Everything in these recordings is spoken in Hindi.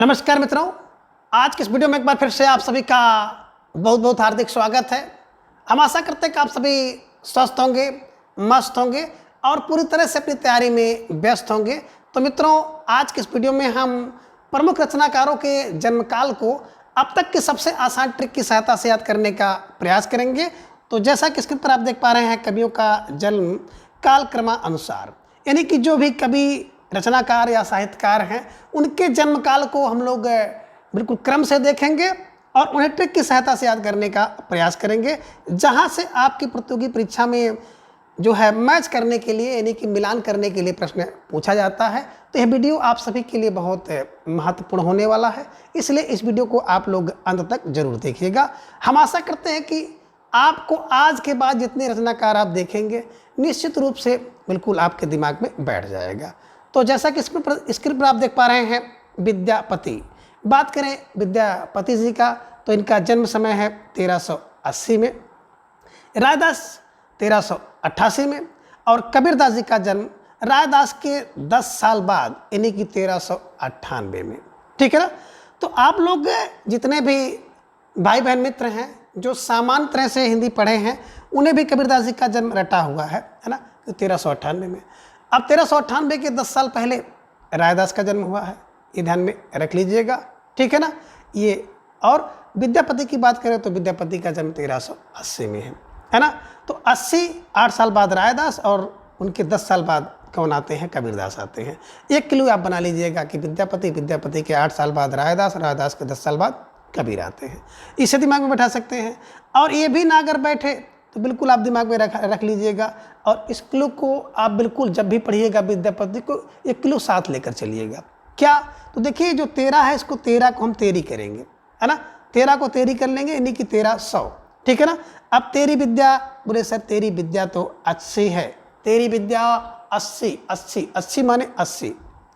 नमस्कार मित्रों, आज के इस वीडियो में एक बार फिर से आप सभी का बहुत बहुत हार्दिक स्वागत है। हम आशा करते हैं कि आप सभी स्वस्थ होंगे, मस्त होंगे और पूरी तरह से अपनी तैयारी में व्यस्त होंगे। तो मित्रों, आज के इस वीडियो में हम प्रमुख रचनाकारों के जन्मकाल को अब तक के सबसे आसान ट्रिक की सहायता से याद करने का प्रयास करेंगे। तो जैसा कि स्क्रीन पर आप देख पा रहे हैं, कवियों का जन्म काल क्रमानुसार, यानी कि जो भी कवि रचनाकार या साहित्यकार हैं उनके जन्म काल को हम लोग बिल्कुल क्रम से देखेंगे और उन्हें ट्रिक की सहायता से याद करने का प्रयास करेंगे, जहां से आपकी प्रतियोगी परीक्षा में जो है मैच करने के लिए यानी कि मिलान करने के लिए प्रश्न पूछा जाता है। तो यह वीडियो आप सभी के लिए बहुत महत्वपूर्ण होने वाला है, इसलिए इस वीडियो को आप लोग अंत तक जरूर देखिएगा। हम आशा करते हैं कि आपको आज के बाद जितने रचनाकार आप देखेंगे निश्चित रूप से बिल्कुल आपके दिमाग में बैठ जाएगा। तो जैसा कि स्क्रीन पर आप देख पा रहे हैं, विद्यापति, बात करें विद्यापति जी का तो इनका जन्म समय है 1380 में, रायदास 1388 में और कबीरदास जी का जन्म रायदास के 10 साल बाद यानी कि 1398 में। ठीक है ना। तो आप लोग जितने भी भाई बहन मित्र हैं जो सामान्य तरह से हिंदी पढ़े हैं उन्हें भी कबीरदास जी का जन्म रटा हुआ है ना, 1398 में। अब 1398 के 10 साल पहले रायदास का जन्म हुआ है, ये ध्यान में रख लीजिएगा। ठीक है ना। ये और विद्यापति की बात करें तो विद्यापति का जन्म 1380 में है ना। तो 8 साल बाद रायदास और उनके 10 साल बाद कौन आते हैं, कबीरदास आते हैं। एक क्लू आप बना लीजिएगा कि विद्यापति के 8 साल बाद रायदास के 10 साल बाद कबीर आते हैं। इसे दिमाग में बैठा सकते हैं। और ये भी ना अगर बैठे तो बिल्कुल आप दिमाग में रख लीजिएगा और इस क्लू को आप बिल्कुल जब भी पढ़िएगा विद्यापति को एक क्लू साथ लेकर चलिएगा। क्या? तो देखिए, जो 13 है इसको 13 को हम तेरी करेंगे, है ना। 13 को तेरी कर लेंगे यानी कि 1300। ठीक है ना। अब तेरी विद्या, बोले सर तेरी विद्या तो 80 है, तेरी विद्या 80 माने 80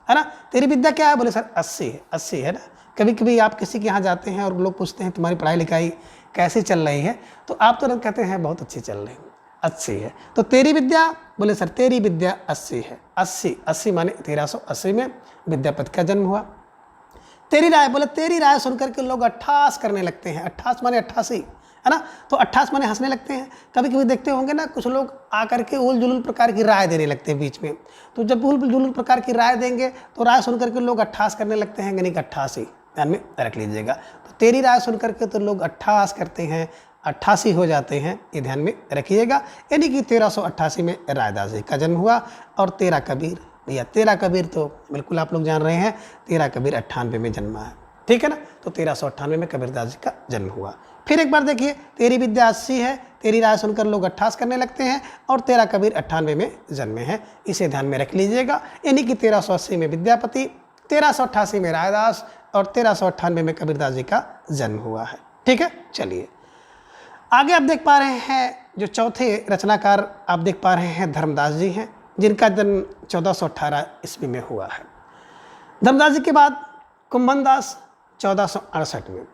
है ना। तेरी विद्या क्या है, बोले सर 80 है ना। कभी कभी आप किसी के यहाँ जाते हैं और लोग पूछते हैं तुम्हारी पढ़ाई लिखाई कैसी चल रही है, तो आप तुरंत कहते हैं बहुत अच्छी चल रही है, अच्छी है। तो तेरी विद्या, बोले सर तेरी विद्या 80 है, 80 माने 1380 में विद्यापति का जन्म हुआ। तेरी राय, बोले तेरी राय सुनकर के लोग 88 करने लगते हैं, 88 माने 88 है ना। तो 88 माने हंसने लगते हैं। कभी कभी देखते होंगे ना, कुछ लोग आकर के उल जुलूल प्रकार की राय देने लगते हैं बीच में। तो जब उल जुलूल प्रकार की राय देंगे तो राय सुनकर के लोग 88 करने लगते हैं, यानी कि 88 ध्यान में रख लीजिएगा। तो तेरी राय सुनकर के तो लोग 88 करते हैं, 88 हो जाते हैं, ये ध्यान में रखिएगा। यानी कि 1388 में रायदास जी का जन्म हुआ। और 13 कबीर, भैया 13 कबीर तो बिल्कुल आप लोग जान रहे हैं, 13 कबीर 98 में जन्मा है। ठीक है ना। तो 1398 में कबीरदास जी का जन्म हुआ। फिर एक बार देखिए, तेरी विद्या 80 है, तेरी राय सुनकर लोग 88 करने लगते हैं और 13 कबीर 98 में जन्मे हैं, इसे ध्यान में रख लीजिएगा। यानी कि 1380 में विद्यापति, 1388 में रायदास और 1398 में कबीरदास जी का जन्म हुआ है। ठीक है। चलिए आगे आप देख पा रहे हैं, जो चौथे रचनाकार आप देख पा रहे हैं धर्मदास जी हैं, जिनका जन्म 1418 ईस्वी में हुआ है। धर्मदास जी के बाद कुंभनदास 1468 में,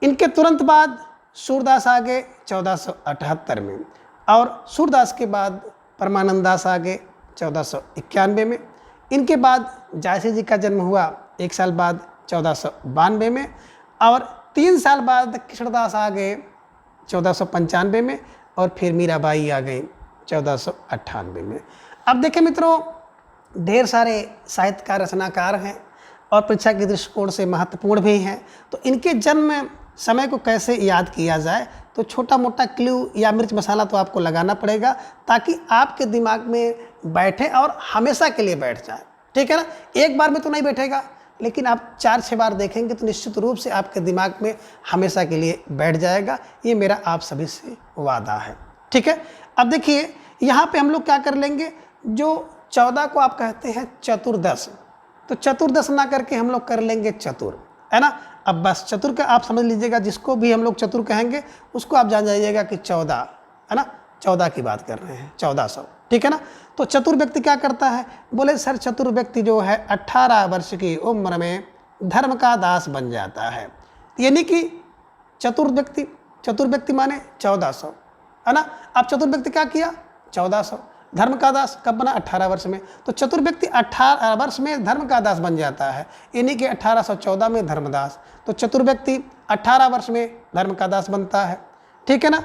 इनके तुरंत बाद सूरदास आ गए 1478 में और सूरदास के बाद परमानंद दास आ गए 1491 में। इनके बाद जायसी जी का जन्म हुआ 1 साल बाद 1492 में और 3 साल बाद कृष्णदास आ गए 1495 में और फिर मीराबाई आ गई 1498 में। अब देखें मित्रों, ढेर सारे साहित्यकार रचनाकार हैं और परीक्षा के दृष्टिकोण से महत्वपूर्ण भी हैं। तो इनके जन्म समय को कैसे याद किया जाए, तो छोटा मोटा क्लू या मिर्च मसाला तो आपको लगाना पड़ेगा ताकि आपके दिमाग में बैठे और हमेशा के लिए बैठ जाए। ठीक है ना। एक बार में तो नहीं बैठेगा, लेकिन आप 4-6 बार देखेंगे तो निश्चित रूप से आपके दिमाग में हमेशा के लिए बैठ जाएगा। ये मेरा आप सभी से वादा है। ठीक है। अब देखिए, यहाँ पे हम लोग क्या कर लेंगे, जो 14 को आप कहते हैं चतुर्दश, तो चतुर्दश ना करके हम लोग कर लेंगे चतुर, है ना। अब बस चतुर का आप समझ लीजिएगा, जिसको भी हम लोग चतुर कहेंगे उसको आप जान जाइएगा कि 14 है ना, 14 की बात कर रहे हैं, 1400। ठीक है ना। तो चतुर व्यक्ति क्या करता है, बोले सर चतुर व्यक्ति जो है 18 वर्ष की उम्र में धर्म का दास बन जाता है। यानी कि चतुर व्यक्ति माने 1400 है ना। अब चतुर व्यक्ति क्या किया, 1400। धर्म का दास कब बना? 18 वर्ष में। तो चतुर व्यक्ति 18 वर्ष में धर्म का दास बन जाता है, इन्हीं के 1814 में धर्मदास। तो चतुर व्यक्ति 18 वर्ष में धर्म का दास बनता है, ठीक है ना।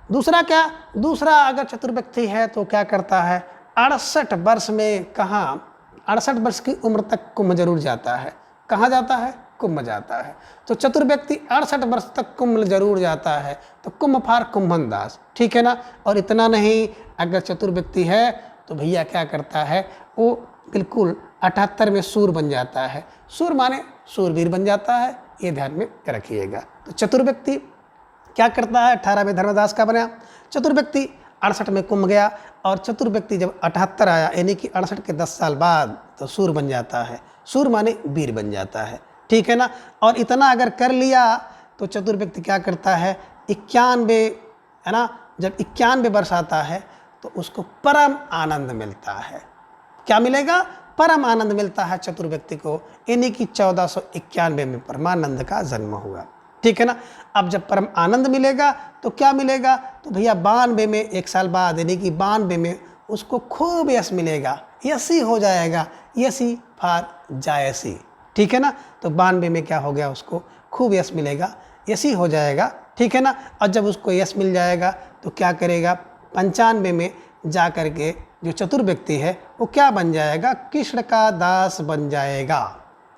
दूसरा क्या? दूसरा अगर चतुर व्यक्ति है तो क्या करता है? 68 वर्ष में, कहाँ? 68 वर्ष की उम्र तक कुंभ जरूर जाता है। कहाँ जाता है? कुंभ जाता है। तो चतुर व्यक्ति 68 वर्ष तक कुंभ जरूर जाता है, तो कुंभ फार कुंभन दास, ठीक है ना। और इतना नहीं, अगर चतुर व्यक्ति है तो भैया क्या करता है? वो बिल्कुल 78 में सूर बन जाता है। सूर माने सूरवीर बन जाता है, ये ध्यान में रखिएगा। तो चतुर व्यक्ति क्या करता है? 18 में धर्मदास का बना, चतुर व्यक्ति 68 में कुंभ गया, और चतुर व्यक्ति जब 78 आया यानी कि 68 के 10 साल बाद तो सूर बन जाता है। सूर माने वीर बन जाता है, ठीक है ना। और इतना अगर कर लिया तो चतुर व्यक्ति क्या करता है? 91, है ना, जब 91 वर्ष आता है तो उसको परम आनंद मिलता है। क्या मिलेगा? परम आनंद मिलता है चतुर व्यक्ति को, यानी कि 1491 में परमानंद का जन्म हुआ, ठीक है ना। अब जब परम आनंद मिलेगा तो क्या मिलेगा? तो भैया 92 में, 1 साल बाद यानी कि 92 में उसको खूब यश मिलेगा, यशी हो जाएगा, यशी फार जायसी, ठीक है ना। तो 92 में क्या हो गया? उसको खूब यश मिलेगा, यशी हो जाएगा, ठीक है ना। और जब उसको यश मिल जाएगा तो क्या करेगा? 95 में जा कर के जो चतुर व्यक्ति है वो क्या बन जाएगा? कृष्ण का दास बन जाएगा,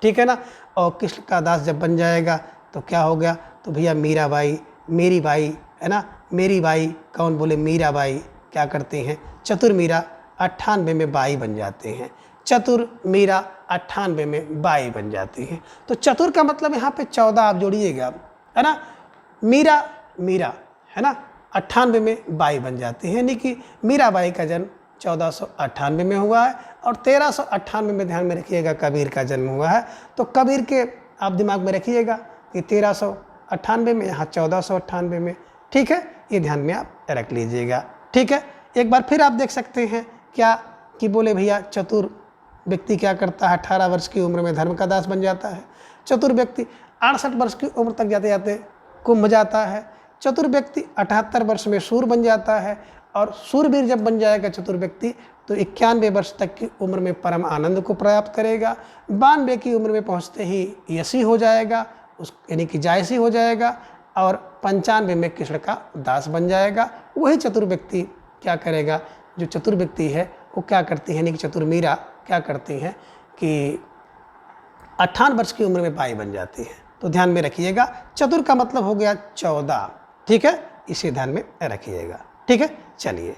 ठीक है ना। और कृष्ण का दास जब बन जाएगा तो क्या हो गया? तो भैया मीराबाई, मेरी बाई, है ना, मेरी बाई, कौन बोले? मीराबाई क्या करती हैं? चतुर मीरा 98 में बाई बन जाते हैं। चतुर मीरा 98 में बाई बन जाती हैं। तो चतुर का मतलब यहाँ पे 14 आप जोड़िएगा, है ना। मीरा है ना, 98 में बाई बन जाती है, यानी कि मीराबाई का जन्म 1498 में हुआ है। और 1398 में ध्यान में रखिएगा कबीर का जन्म हुआ है। तो कबीर के आप दिमाग में रखिएगा कि 1398 में, यहाँ 1498 में, ठीक है। ये ध्यान में आप रख लीजिएगा, ठीक है। एक बार फिर आप देख सकते हैं क्या कि बोले भैया चतुर व्यक्ति क्या करता है? 18 वर्ष की उम्र में धर्म का दास बन जाता है। चतुर व्यक्ति 68 वर्ष की उम्र तक जाते जाते कुंभ जाता है। चतुर व्यक्ति 78 वर्ष में सूर बन जाता है, और सूरवीर जब बन जाएगा चतुर व्यक्ति तो 91 वर्ष तक की उम्र में परम आनंद को प्राप्त करेगा। 92 की उम्र में पहुंचते ही यशी हो जाएगा, उस यानी कि जायसी हो जाएगा, और 95 में कृष्ण का दास बन जाएगा। वही चतुर व्यक्ति क्या करेगा? जो चतुर व्यक्ति है वो क्या करती है, यानी कि चतुर मीरा क्या करती हैं कि 58 वर्ष की उम्र में बाई बन जाती है। तो ध्यान में रखिएगा, चतुर का मतलब हो गया 14, ठीक है, इसे ध्यान में रखिएगा, ठीक है। चलिए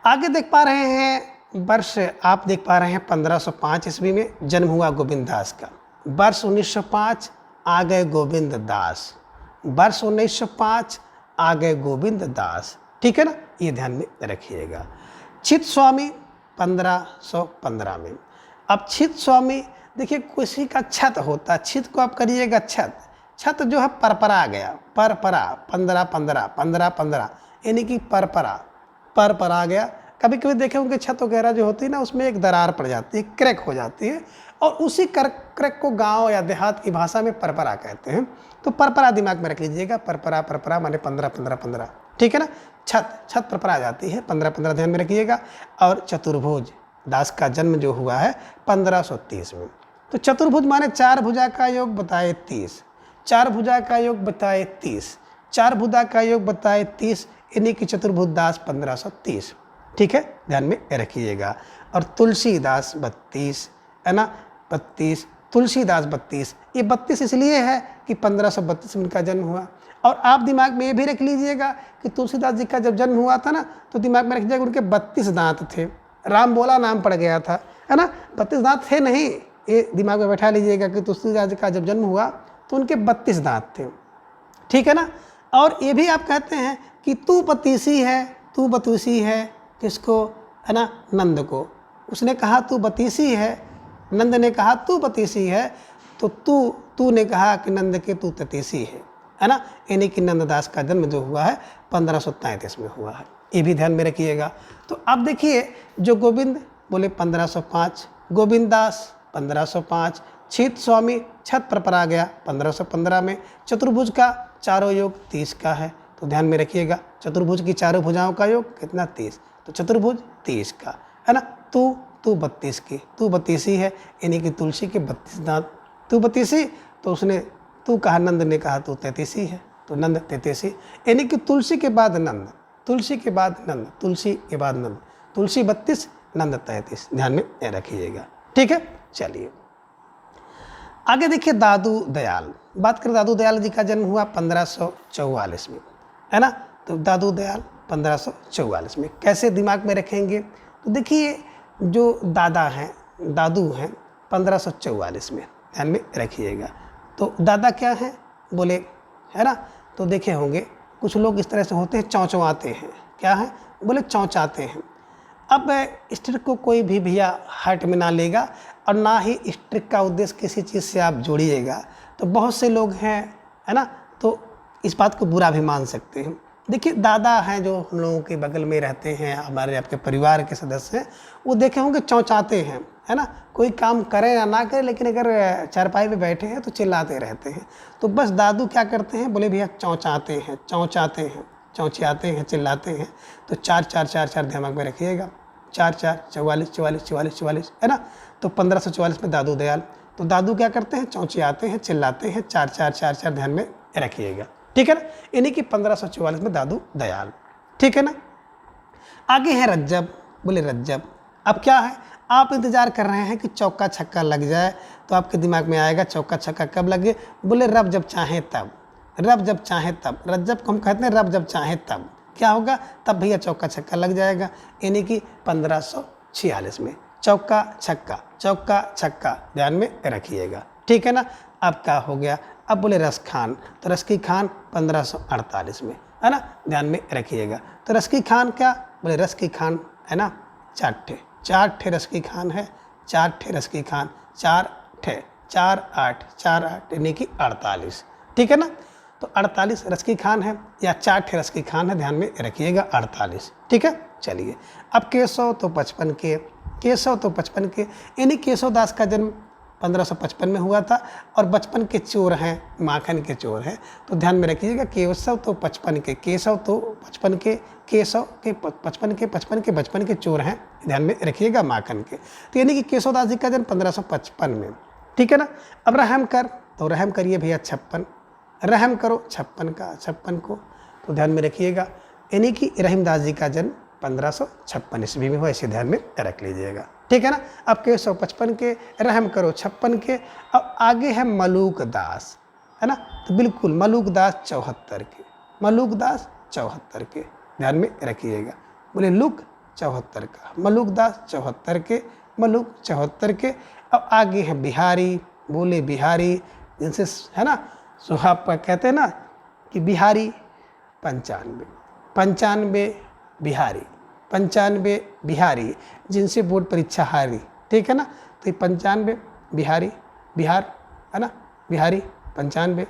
आगे देख पा रहे हैं वर्ष, आप देख पा रहे हैं 1505 ईस्वी में जन्म हुआ गोविंद दास का। वर्ष 1905 आ गए गोविंद दास, वर्ष 1905 आ गए गोविंद दास, ठीक है ना, ये ध्यान में रखिएगा। छित स्वामी 1515 में। अब छित स्वामी देखिए किसी का छत होता है, छित को आप करिएगा छत, छत जो है परपरा गया, परपरा 15 यानी कि परपरा गया। कभी कभी देखें उनके छत वगैरह जो होती है ना, उसमें एक दरार पड़ जाती है, क्रैक हो जाती है, और उसी क्रैक को गांव या देहात की भाषा में परपरा कहते हैं। तो परपरा दिमाग में रख लीजिएगा, परपरा माने 15, ठीक है ना। छत परपरा जाती है, 15 ध्यान में रखिएगा। और चतुर्भुज दास का जन्म जो हुआ है 1530 में। तो चतुर्भुज माने 4 भुजा का योग बताए 30, 4 भुजा का योग बताए 30, 4 भुजा का योग बताए 30, यानी कि चतुर्भुज दास 1530, ठीक है, ध्यान में रखिएगा। और तुलसीदास 32, है ना, 32, तुलसीदास 32, ये 32 इसलिए है कि 1532 में उनका जन्म हुआ। और आप दिमाग में ये भी रख लीजिएगा कि तुलसीदास जी का जब जन्म हुआ था ना, तो दिमाग में रख लीजिएगा उनके 32 दांत थे, राम बोला नाम पड़ गया था, है ना, 32 दांत थे नहीं, ये दिमाग में बैठा लीजिएगा कि तुलसीदास जी का जब जन्म हुआ तो उनके 32 दांत थे, ठीक है ना। और ये भी आप कहते हैं कि तू बतीसी है, किसको? है ना, नंद को। उसने कहा तू बतीसी है, नंद ने कहा तू बतीसी है, तो तू ने कहा कि नंद के तू ततीसी है ना, यानी कि नंददास का जन्म जो हुआ है 1533 में हुआ है, ये भी ध्यान में रखिएगा। तो अब देखिए जो गोविंद बोले 1505, गोविंद दास 1505, छित स्वामी छत पर आ गया 1515 में, चतुर्भुज का चारों योग 30 का है, तो ध्यान में रखिएगा चतुर्भुज की चारों भुजाओं का योग कितना 30। तो चतुर्भुज 30 का, है ना। तू 32 की, तू 32 ही है, यानी कि तुलसी के 32 दांत। तू 32 तो उसने तू कहा, नंद ने कहा तू 33 है, तो नंद 33, यानी कि तुलसी के बाद नंद, तुलसी के बाद नंद, तुलसी के बाद नंद, तुलसी 32, नंद 33, ध्यान में रखिएगा। ठीक है, चलिए आगे देखिए। दादू दयाल, बात करें दादू दयाल जी का जन्म हुआ 1544 में, है ना। तो दादू दयाल 1544 में, कैसे दिमाग में रखेंगे, तो देखिए जो दादा हैं, दादू हैं 1544 में, ध्यान में रखिएगा। तो दादा क्या हैं बोले, है ना। तो देखे होंगे कुछ लोग इस तरह से होते हैं, चौंचवाते हैं, क्या है बोले चौंचाते हैं। अब इस ट्रिक को कोई भी भैया हार्ट में ना लेगा, और ना ही इस ट्रिक का उद्देश्य किसी चीज़ से आप जोड़िएगा। तो बहुत से लोग हैं, है ना, तो इस बात को बुरा भी मान सकते हैं। देखिए दादा हैं जो हम लोगों के बगल में रहते हैं, हमारे आपके परिवार के सदस्य हैं, वो देखे होंगे चौंचाते हैं, है ना। कोई काम करें या ना करें, लेकिन अगर चारपाई पे बैठे हैं तो चिल्लाते रहते हैं। तो बस दादू क्या करते हैं बोले भैया चौंचाते हैं, चौंचाते हैं, चौंचियाते हैं, चिल्लाते हैं। तो 4 4 4 4 दिमाग में रखिएगा, 4 4 44 44 44 44, है ना। तो 1544 में दादू दयाल। तो दादू क्या करते हैं, चौंचियाते हैं, चिल्लाते हैं, 4 4 4 4 ध्यान में रखिएगा। ठीक है ना, यानी कि 1544 में दादू दयाल। ठीक है ना। आगे है रज्जब, बोले रज्जब। अब क्या है, आप इंतजार कर रहे हैं कि चौका छक्का लग जाए, तो आपके दिमाग में आएगा चौका छक्का कब लगे, बोले रब जब चाहे तब, रब जब चाहे तब। रज्जब को हम कहते हैं रब जब चाहे तब, क्या होगा तब भैया चौका छक्का लग जाएगा, यानी कि 1546 में चौका छक्का, चौका छक्का, ध्यान में रखिएगा। ठीक है ना। अब क्या हो गया, अब बोले रस खान, तो रस की खान 1548 में, है ना, ध्यान में रखिएगा। तो रस की खान क्या बोले, रस की खान, है ना, 4 ठे रस की खान है, 4 ठे रस की खान, 4 ठे, 4 8 4 8, यानी कि 48। ठीक है ना। तो 48 रस की खान है, या 4 ठे रस की खान है, ध्यान में रखिएगा 48। ठीक है, चलिए अब केशव तो 55 के, केशव तो 55 के, यानी केशव दास का जन्म 1555 में हुआ था, और बचपन के चोर हैं, माखन के चोर हैं। तो ध्यान में रखिएगा केशव तो 55 के, केशव तो 55 के, केशव के 55 के, 55 के बचपन के चोर हैं, ध्यान में रखिएगा माखन के। तो यानी कि केशव दास जी का जन्म 1555 में। ठीक है ना। अब रहम कर, तो रहम करिए भैया 56, रहम करो 56 का, 56 को, तो ध्यान में रखिएगा, यानी कि रहीमदास जी का जन्म 1556 ईस्वी में हुआ, इसे ध्यान में रख लीजिएगा। ठीक है ना। अब केशव 55 के, रहम करो 56 के। अब आगे है मलूक दास, है ना, तो बिल्कुल मलूक दास 74 के, मलूक दास 74 के, ध्यान में रखिएगा। बोले लुक 74 का, मलूक दास 74 के, मलूक 74 के। अब आगे है बिहारी, बोले बिहारी, जिनसे है ना सुहाग पर कहते हैं ना कि बिहारी 95, 95 बिहारी, 95 बिहारी, जिनसे बोर्ड परीक्षा हारी। ठीक है ना। तो ये 95 बिहारी, बिहार, है ना, बिहारी 95।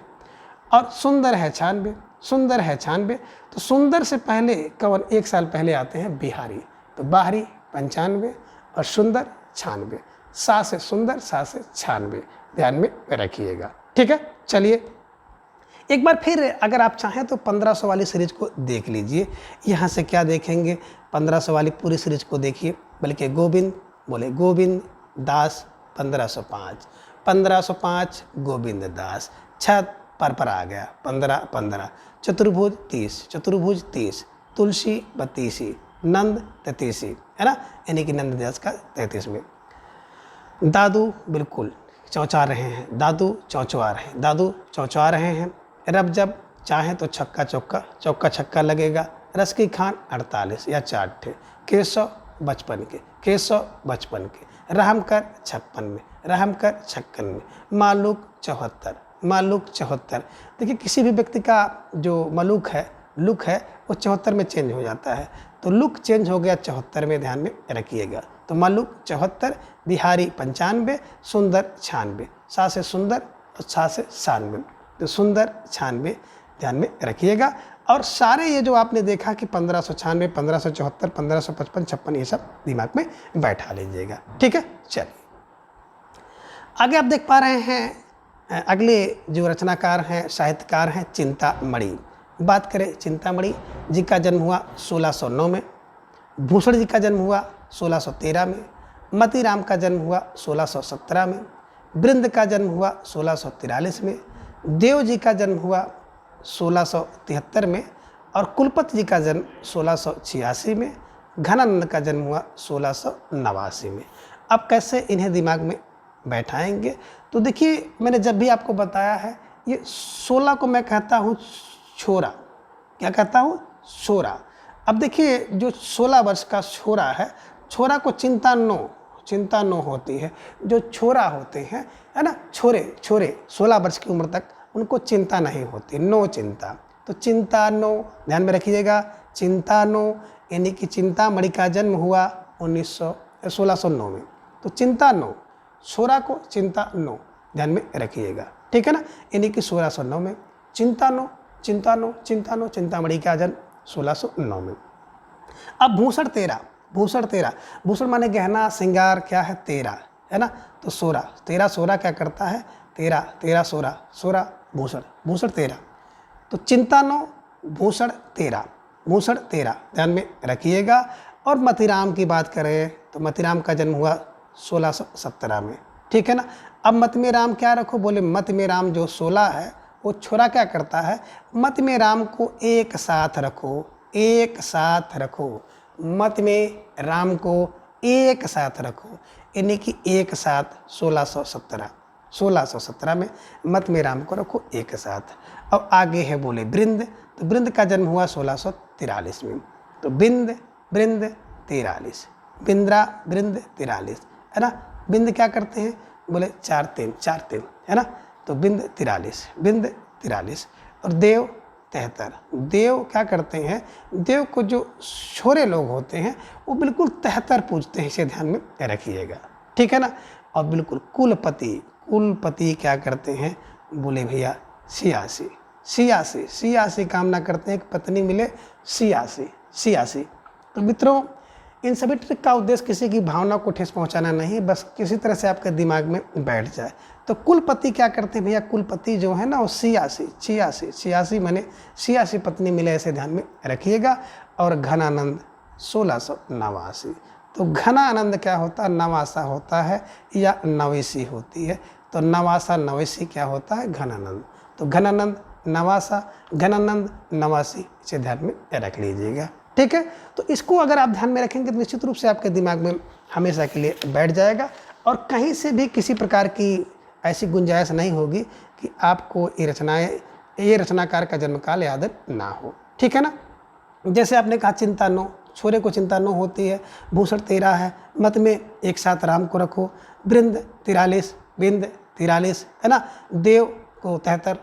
और सुंदर है 96, सुंदर है 96। तो सुंदर से पहले कौन, 1 साल पहले आते हैं बिहारी, तो बाहरी 95 और सुंदर 96, सा से सुंदर, सा से 96, ध्यान में रखिएगा। ठीक है, चलिए एक बार फिर अगर आप चाहें तो 1500 वाली सीरीज को देख लीजिए। यहाँ से क्या देखेंगे, 1500 वाली पूरी सीरीज को देखिए। बल्कि गोविंद, बोले गोविंद दास 1505, 1505 गोविंद दास, छत पर आ गया 15 15, चतुर्भुज 30, चतुर्भुज 30, तुलसी 32, नंद 33, है ना, यानी कि नंद दास का 33 में। दादू बिल्कुल चौंचा रहे हैं, दादू चौंचवा रहे हैं, दादू चौंचवा रहे हैं। रब जब चाहे तो छक्का चौका, चौका छक्का लगेगा। रस की खान 48 या 4 ठे, केशव 55 के, केशव 55 के, रहम कर 56 में, रहम कर 56 में, मालूक 74, मालूक 74। देखिए किसी भी व्यक्ति का जो मलूक है, लुक है, वो 74 में चेंज हो जाता है। तो लुक चेंज हो गया 74 में, ध्यान में रखिएगा। तो मालूक 74, बिहारी 95, सुंदर 96, सा से सुंदर और सा से 96, तो सुंदर 96, ध्यान में रखिएगा। और सारे ये जो आपने देखा कि 1596, 1574, 1555, 56, ये सब दिमाग में बैठा लीजिएगा। ठीक है, चलिए आगे आप देख पा रहे हैं अगले जो रचनाकार हैं, साहित्यकार हैं, चिंतामणि। बात करें चिंतामणि जी का जन्म हुआ 1609 में, भूषण जी का जन्म हुआ 1613 में, मतीराम का जन्म हुआ 1617 में, बृंद का जन्म हुआ 1643 में, देव जी का जन्म हुआ 1673 में और कुलपति जी का जन्म 1686 में, घनानंद का जन्म हुआ 1689 में। अब कैसे इन्हें दिमाग में बैठाएंगे? तो देखिए, मैंने जब भी आपको बताया है, ये 16 को मैं कहता हूँ छोरा। क्या कहता हूँ? छोरा। अब देखिए, जो 16 वर्ष का छोरा है, छोरा को चिंता नो होती है। जो छोरा होते हैं, है ना, छोरे 16 वर्ष की उम्र तक उनको चिंता नहीं होती, नो चिंता। तो चिंता नो, ध्यान में रखिएगा, चिंता नो, यानी कि चिंतामणि का जन्म हुआ 1609 में। तो चिंता नो, छोरा को चिंता नो, ध्यान में रखिएगा, ठीक है ना। यानी कि 1609 में चिंता नो, चिंतामणि का जन्म 1609 में। अब भूषण तेरा, भूषण माने गहना श्रृंगार, क्या है? तेरा, है ना। तो 16 क्या करता है? तेरा 16 भूषण तेरा। तो चिंता नो, भूषण तेरा, ध्यान में रखिएगा। और मतीराम की बात करें तो मतीराम का जन्म हुआ 1617 में, ठीक है ना। अब मत में राम क्या रखो? बोले मत में राम जो 16 है वो छोरा क्या करता है? मत में राम को एक साथ रखो, मत में राम को एक साथ रखो, यानी कि एक साथ 1617 में मत में राम को रखो एक साथ। अब आगे है बोले बृंद, तो बृंद का जन्म हुआ 1643 में। तो बृंद 43, बृंद 43, है ना। बिंद क्या करते हैं? बोले 4 3, है ना। तो बिंद 43 और देव 73। देव क्या करते हैं? देव को जो छोरे लोग होते हैं वो बिल्कुल 73 पूजते हैं, इसे ध्यान में रखिएगा, ठीक है ना। और बिल्कुल कुलपति क्या करते हैं? बोले भैया 86 कामना करते हैं कि पत्नी मिले, 86। तो मित्रों, इन सभी ट्रिक का उद्देश्य किसी की भावना को ठेस पहुंचाना नहीं, बस किसी तरह से आपके दिमाग में बैठ जाए। तो कुलपति क्या करते हैं भैया? कुलपति जो है ना वो 86 माने 86 पत्नी मिले, ऐसे ध्यान में रखिएगा। और घनानंद 1689। तो घनानंद क्या होता है? नवासा होता है या नवेसी होती है। तो नवासा नवेसी क्या होता है? घनानंद। तो घनानंद नवासी, इसे ध्यान में रख लीजिएगा, ठीक है। तो इसको अगर आप ध्यान में रखेंगे तो निश्चित रूप से आपके दिमाग में हमेशा के लिए बैठ जाएगा और कहीं से भी किसी प्रकार की ऐसी गुंजाइश नहीं होगी कि आपको ये रचनाकार का जन्मकाल याद ना हो, ठीक है ना। जैसे आपने कहा चिंता नो, छोरे को चिंता नो होती है, भूषण 13 है, मत में एक साथ राम को रखो, बृंद 43, है ना। देव को 73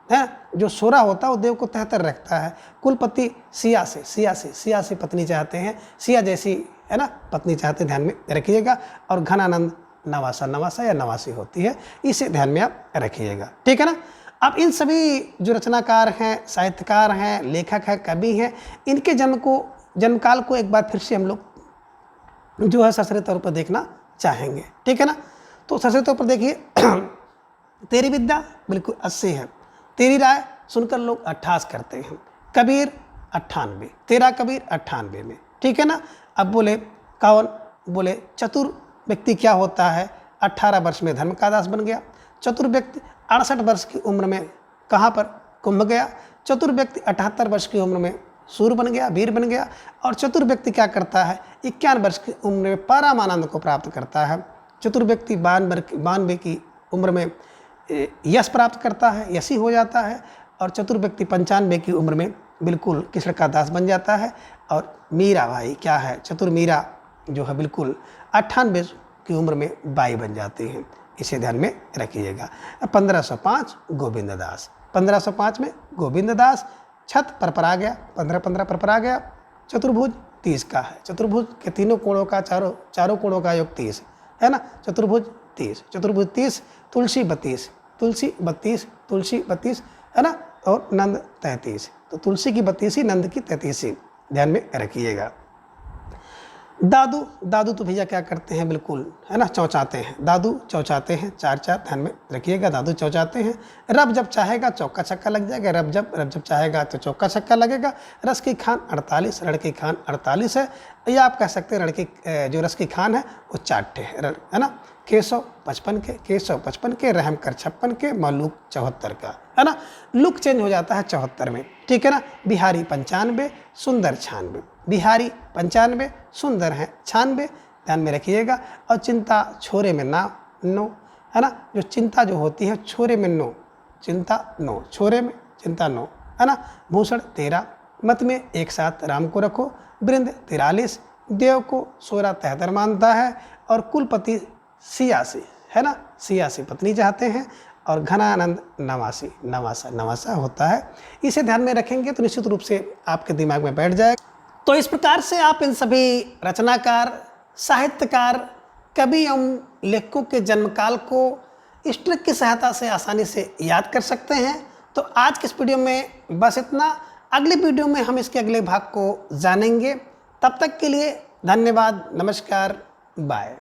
है, जो 16 होता है वो देव को 73 रखता है। कुलपति 86 पत्नी चाहते हैं, सिया जैसी, है ना, पत्नी चाहते, ध्यान में रखिएगा। और घनानंद नवासा या नवासी होती है, इसे ध्यान में आप रखिएगा, ठीक है ना। अब इन सभी जो रचनाकार हैं, साहित्यकार हैं, लेखक हैं, कवि हैं, इनके जन्मकाल को एक बार फिर से हम लोग जो है ससरे तौर पर देखना चाहेंगे, ठीक है ना। तो ससरे तौर पर देखिए, तेरी विद्या बिल्कुल 80 है, तेरी राय सुनकर लोग 88 करते हैं, कबीर 98, तेरा कबीर 98 में, ठीक है ना। अब बोले कौन? बोले चतुर व्यक्ति क्या होता है? 18 वर्ष में धर्म का दास बन गया। चतुर व्यक्ति 68 वर्ष की उम्र में कहाँ पर? कुंभ गया। चतुर व्यक्ति 78 वर्ष की उम्र में सूर बन गया, वीर बन गया। और चतुर व्यक्ति क्या करता है? 51 वर्ष की उम्र में परमानंद को प्राप्त करता है। चतुर व्यक्ति 92 की उम्र में यश प्राप्त करता है, यशी हो जाता है। और चतुर व्यक्ति 95 की उम्र में बिल्कुल कृष्ण का दास बन जाता है। और मीरा भाई क्या है? चतुर मीरा जो है बिल्कुल 98 की उम्र में बाई बन जाती हैं, इसे ध्यान में रखिएगा। 1505 गोविंद दास, 1505 में गोविंद दास छत पर आ गया, 15 पर आ गया। चतुर्भुज 30 का है, चतुर्भुज के तीनों कोणों का चारों कोणों का योग 30 है ना। चतुर्भुज 30, तुलसी 32 है ना। और नंद 33, तो तुलसी की 32, नंद की 33, ध्यान में रखिएगा। दादू, दादू तो भैया क्या करते हैं, बिल्कुल है ना, चौंचाते हैं। दादू चौंचाते हैं, 4 ध्यान में रखिएगा, दादू चौंचाते हैं। रब जब चाहेगा चौका छक्का लग जाएगा, रब जब चाहेगा तो चौका छक्का लगेगा। रस की खान 48, रण की खान 48 है, या आप कह सकते हैं रण की जो रस की खान है वो 4 है ना। केशव 55 के, रहम कर 56 के, मलूक 74 का, है ना। लुक चेंज हो जाता है 74 में, ठीक है ना। बिहारी 95, सुंदर 96, बिहारी 95, सुंदर है 96, ध्यान में रखिएगा। और चिंता छोरे में ना नो, है ना, जो चिंता जो होती है छोरे में नो, चिंता नो, छोरे में चिंता नो, है ना। भूषण 13, मत में एक साथ राम को रखो। वृंद 43, देव को 16 73 मानता है। और कुलपति 86, है ना, 86 पत्नी चाहते हैं। और घनानंद 89, नवासा होता है। इसे ध्यान में रखेंगे तो निश्चित रूप से आपके दिमाग में बैठ जाएगा। तो इस प्रकार से आप इन सभी रचनाकार, साहित्यकार, कवि एवं लेखकों के जन्मकाल को इस ट्रिक की सहायता से आसानी से याद कर सकते हैं। तो आज के इस वीडियो में बस इतना। अगले वीडियो में हम इसके अगले भाग को जानेंगे। तब तक के लिए धन्यवाद, नमस्कार, बाय।